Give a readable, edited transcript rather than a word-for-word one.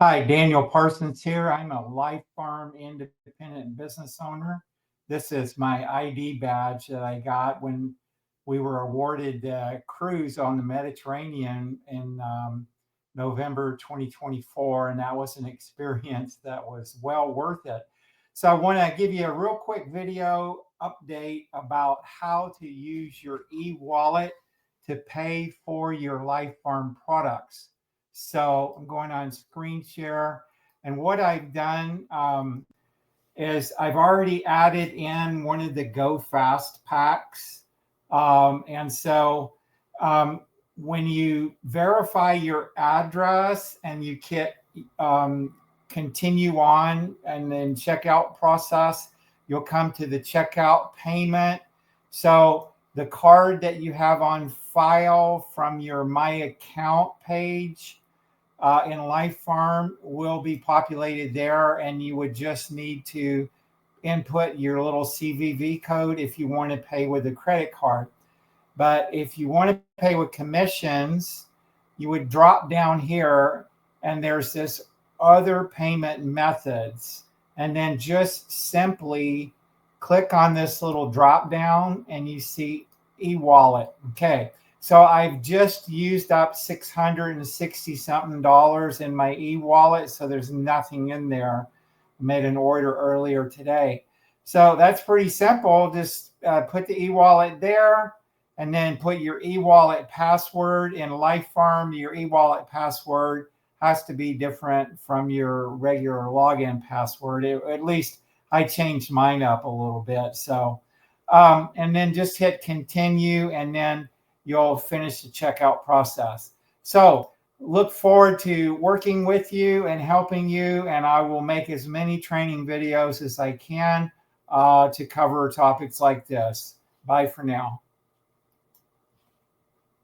Hi, Daniel Parsons here. I'm a LifePharm Independent Business Owner. This is my ID badge that I got when we were awarded a cruise on the Mediterranean in November 2024, and that was an experience that was well worth it. So I want to give you a real quick video update about how to use your eWallet to pay for your LifePharm products. So I'm going on screen share. And what I've done is I've already added in one of the Go Fast packs. And so when you verify your address and you hit continue on and then checkout process, you'll come to the checkout payment. So the card that you have on file from your My Account page in LifePharm will be populated there, and you would just need to input your little CVV code if you want to pay with a credit card. But if you want to pay with commissions, you would drop down here and there's this other payment methods, and then just simply click on this little drop down and you see eWallet. Okay. So I've just used up $660 something in my eWallet. So there's nothing in there. I made an order earlier today. So that's pretty simple. Just put the eWallet there and then put your eWallet password in LifePharm. Your eWallet password has to be different from your regular login password. At least I changed mine up a little bit. So, and then just hit continue, and then you'll finish the checkout process. So look forward to working with you and helping you, and I will make as many training videos as I can to cover topics like this. Bye for now.